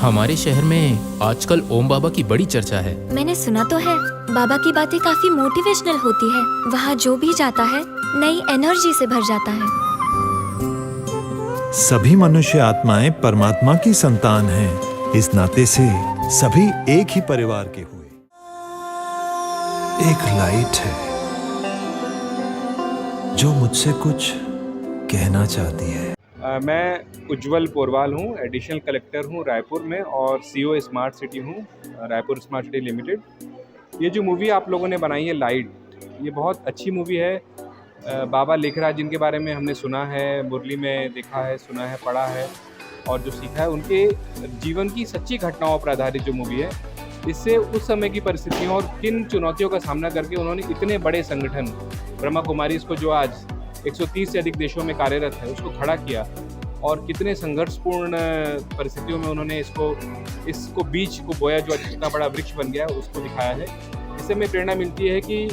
हमारे शहर में आजकल ओम बाबा की बड़ी चर्चा है। मैंने सुना तो है, बाबा की बातें काफी मोटिवेशनल होती है। वहाँ जो भी जाता है नई एनर्जी से भर जाता है। सभी मनुष्य आत्माएं परमात्मा की संतान हैं। इस नाते से सभी एक ही परिवार के हुए। एक लाइट है जो मुझसे कुछ कहना चाहती है। मैं उज्जवल पोरवाल हूँ, एडिशनल कलेक्टर हूँ रायपुर में और सीईओ स्मार्ट सिटी हूँ, रायपुर स्मार्ट सिटी लिमिटेड। ये जो मूवी आप लोगों ने बनाई है लाइट, ये बहुत अच्छी मूवी है। बाबा लेखराज जिनके बारे में हमने सुना है, मुरली में देखा है, सुना है, पढ़ा है और जो सीखा है, उनके जीवन की सच्ची घटनाओं पर आधारित जो मूवी है, इससे उस समय की परिस्थितियों और किन चुनौतियों का सामना करके उन्होंने इतने बड़े संगठन ब्रह्मा कुमारीज़ को, जो आज 130 से अधिक देशों में कार्यरत है, उसको खड़ा किया और कितने संघर्षपूर्ण परिस्थितियों में उन्होंने इसको बीज को बोया, जो आज इतना बड़ा वृक्ष बन गया, उसको दिखाया है। इससे हमें प्रेरणा मिलती है कि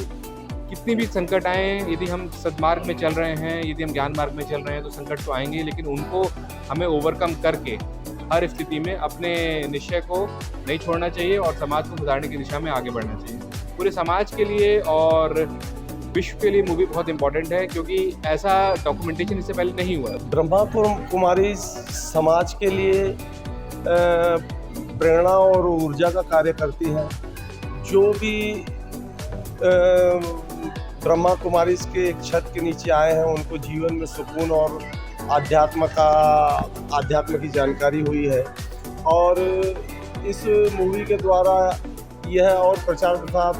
कितनी भी संकट आए, यदि हम सद्मार्ग में चल रहे हैं, यदि हम ज्ञान मार्ग में चल रहे हैं, तो संकट तो आएंगे, लेकिन उनको हमें ओवरकम करके हर स्थिति में अपने निश्चय को नहीं छोड़ना चाहिए और समाज को सुधारने की दिशा में आगे बढ़ना चाहिए। पूरे समाज के लिए और विश्व के लिए मूवी बहुत इंपॉर्टेंट है, क्योंकि ऐसा डॉक्यूमेंटेशन इससे पहले नहीं हुआ। ब्रह्मा कुमारी समाज के लिए प्रेरणा और ऊर्जा का कार्य करती है। जो भी ब्रह्मा कुमारी के एक छत के नीचे आए हैं, उनको जीवन में सुकून और आध्यात्म की जानकारी हुई है और इस मूवी के द्वारा यह और प्रचार प्रसार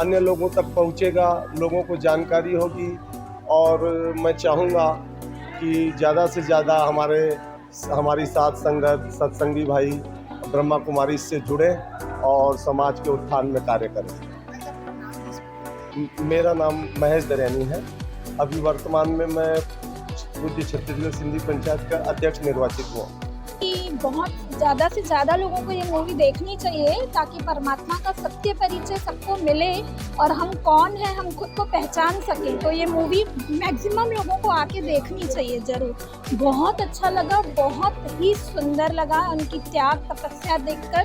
अन्य लोगों तक पहुंचेगा, लोगों को जानकारी होगी और मैं चाहूँगा कि ज़्यादा से ज़्यादा हमारी साथ संगत सत्संगी भाई ब्रह्मा कुमारी से जुड़े और समाज के उत्थान में कार्य करें। मेरा नाम महेश दरियानी है। अभी वर्तमान में मैं पूज्य छत्तीसगढ़ सिंधी पंचायत का अध्यक्ष निर्वाचित हुआ। बहुत ज़्यादा से ज़्यादा लोगों को ये मूवी देखनी चाहिए ताकि परमात्मा का सत्य परिचय सबको मिले और हम कौन है, हम खुद को पहचान सकें। तो ये मूवी मैक्सिमम लोगों को आके देखनी चाहिए ज़रूर। बहुत अच्छा लगा, बहुत ही सुंदर लगा, उनकी त्याग तपस्या देखकर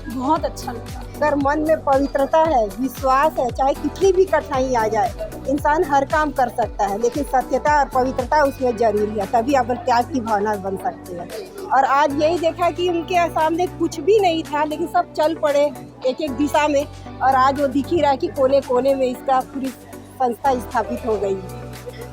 बहुत अच्छा लगा। अगर मन में पवित्रता है, विश्वास है, चाहे कितनी भी कठिनाई आ जाए, इंसान हर काम कर सकता है, लेकिन सत्यता और पवित्रता उसमें जरूरी है, तभी अपन त्याग की भावना बन सकती है। और आज यही देखा कि उनके सामने कुछ भी नहीं था, लेकिन सब चल पड़े एक एक दिशा में और आज वो दिख ही रहा है कि कोने कोने में इसका पूरी संस्था स्थापित हो गई है।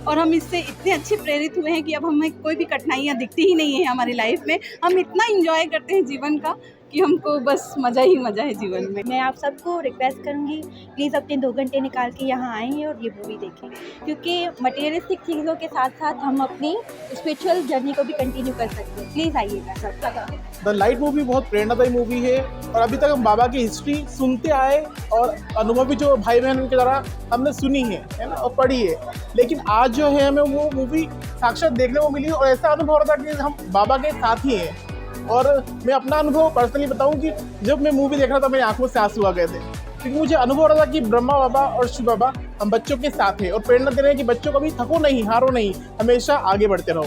और हम इससे इतने अच्छे प्रेरित हुए हैं कि अब हमें कोई भी कठिनाइयाँ दिखती ही नहीं है हमारी लाइफ में। हम इतना एंजॉय करते हैं जीवन का कि हमको बस मज़ा ही मज़ा है जीवन में। मैं आप सबको रिक्वेस्ट करूंगी, प्लीज़ अपने 2 घंटे निकाल के यहाँ आएँ और ये मूवी देखें, क्योंकि मटेरियलिस्टिक चीज़ों के साथ साथ हम अपनी स्पिरिचुअल जर्नी को भी कंटिन्यू कर सकते हैं। प्लीज़ आइएगा सब। द लाइट मूवी बहुत प्रेरणादायी मूवी है और अभी तक हम बाबा की हिस्ट्री सुनते आए और अनुभवी जो भाई बहन उनके द्वारा हमने सुनी है ना, और पढ़ी है, लेकिन आज जो है हमें वो मूवी साक्षात देखने को मिली और ऐसा अनुभव हो रहा था कि हम बाबा के साथ ही हैं। और मैं अपना अनुभव पर्सनली बताऊं कि जब मैं मूवी देख रहा था मेरी आंखों से आंसू आ गए थे, क्योंकि मुझे अनुभव हो रहा था कि ब्रह्मा बाबा और शिव बाबा हम बच्चों के साथ हैं और प्रेरणा दे रहे हैं कि बच्चों कभी थको नहीं, हारो नहीं, हमेशा आगे बढ़ते रहो।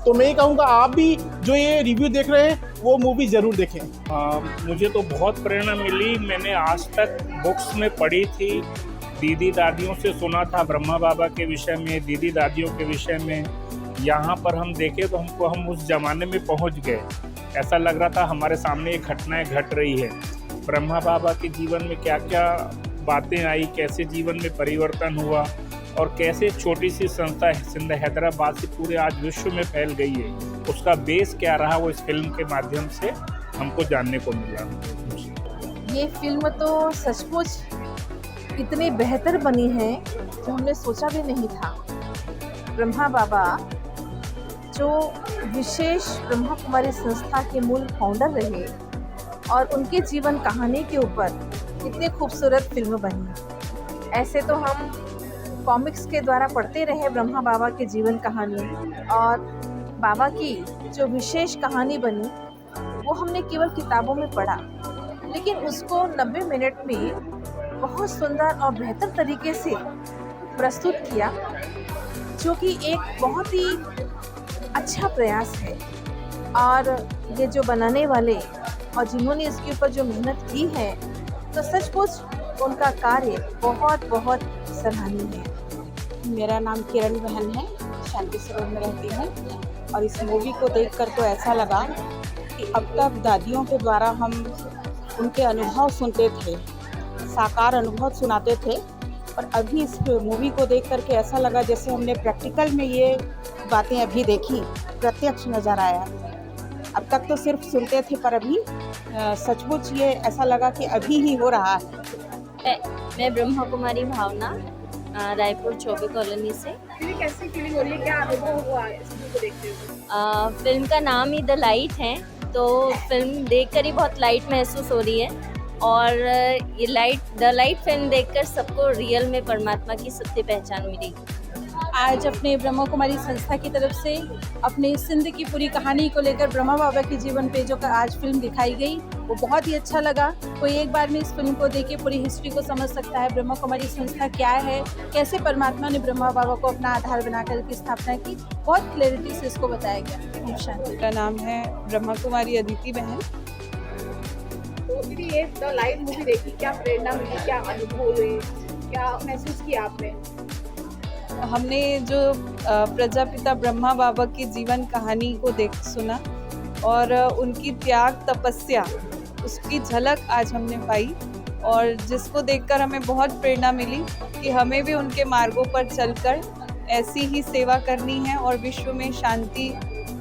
तो मैं ये कहूँगा आप भी जो ये रिव्यू देख रहे हैं वो मूवी ज़रूर देखें। मुझे तो बहुत प्रेरणा मिली। मैंने आज तक बुक्स में पढ़ी थी, दीदी दादियों से सुना था ब्रह्मा बाबा के विषय में, दीदी दादियों के विषय में। यहाँ पर हम देखें तो हम उस ज़माने में पहुँच गए। ऐसा लग रहा था हमारे सामने ये घटनाएं घट रही है। ब्रह्मा बाबा के जीवन में क्या क्या बातें आई, कैसे जीवन में परिवर्तन हुआ और कैसे छोटी सी संस्था सिंध हैदराबाद से पूरे आज विश्व में फैल गई है, उसका बेस क्या रहा, वो इस फिल्म के माध्यम से हमको जानने को मिला। ये फिल्म तो सचमुच इतनी बेहतर बनी है जो हमने सोचा भी नहीं था। ब्रह्मा बाबा जो विशेष ब्रह्मा कुमारी संस्था के मूल फाउंडर रहे और उनके जीवन कहानी के ऊपर इतनी खूबसूरत फिल्म बनी। ऐसे तो हम कॉमिक्स के द्वारा पढ़ते रहे ब्रह्मा बाबा के जीवन कहानी, और बाबा की जो विशेष कहानी बनी वो हमने केवल किताबों में पढ़ा, लेकिन उसको 90 मिनट में बहुत सुंदर और बेहतर तरीके से प्रस्तुत किया, जो कि एक बहुत ही अच्छा प्रयास है। और ये जो बनाने वाले और जिन्होंने इसके ऊपर जो मेहनत की है तो सचमुच उनका कार्य बहुत बहुत सराहनीय है। मेरा नाम किरण बहन है, शांति सरोवर में रहती हूँ। और इस मूवी को देखकर तो ऐसा लगा कि अब तक दादियों के द्वारा हम उनके अनुभव सुनते थे, साकार अनुभव सुनाते थे, और अभी इस मूवी को देख करके ऐसा लगा जैसे हमने प्रैक्टिकल में ये बातें अभी देखी, प्रत्यक्ष नज़र आया। अब तक तो सिर्फ सुनते थे, पर अभी सचमुच ये ऐसा लगा कि अभी ही हो रहा है। मैं ब्रह्मा कुमारी भावना, रायपुर चौबे कॉलोनी से। कैसी फीलिंग हो रही है, क्या अनुभव हुआ इस फिल्म को देखते हुए? फिल्म का नाम ही द लाइट है, तो फिल्म देखकर ही बहुत लाइट महसूस हो रही है। और ये द लाइट फिल्म देखकर सबको रियल में परमात्मा की सत्य पहचान मिली। आज अपने ब्रह्मा कुमारी संस्था की तरफ से अपने सिंध की पूरी कहानी को लेकर ब्रह्मा बाबा के जीवन पे जो आज फिल्म दिखाई गई वो बहुत ही अच्छा लगा। कोई एक बार में इस फिल्म को देख के पूरी हिस्ट्री को समझ सकता है, ब्रह्मा कुमारी संस्था क्या है, कैसे परमात्मा ने ब्रह्मा बाबा को अपना आधार बनाकर की स्थापना की। बहुत क्लैरिटी से इसको बताया गया। शांति। मेरा नाम है ब्रह्मा कुमारी अदिति बहन। तो फिर ये द लाइट मूवी देखी, क्या प्रेरणा मिली, क्या अनुभव हुए, क्या महसूस किया आपने? हमने जो प्रजापिता ब्रह्मा बाबा की जीवन कहानी को सुना और उनकी त्याग तपस्या, उसकी झलक आज हमने पाई, और जिसको देखकर हमें बहुत प्रेरणा मिली कि हमें भी उनके मार्गों पर चलकर ऐसी ही सेवा करनी है और विश्व में शांति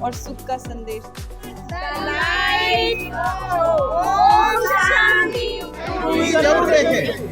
और सुख का संदेश। जरूर देखें।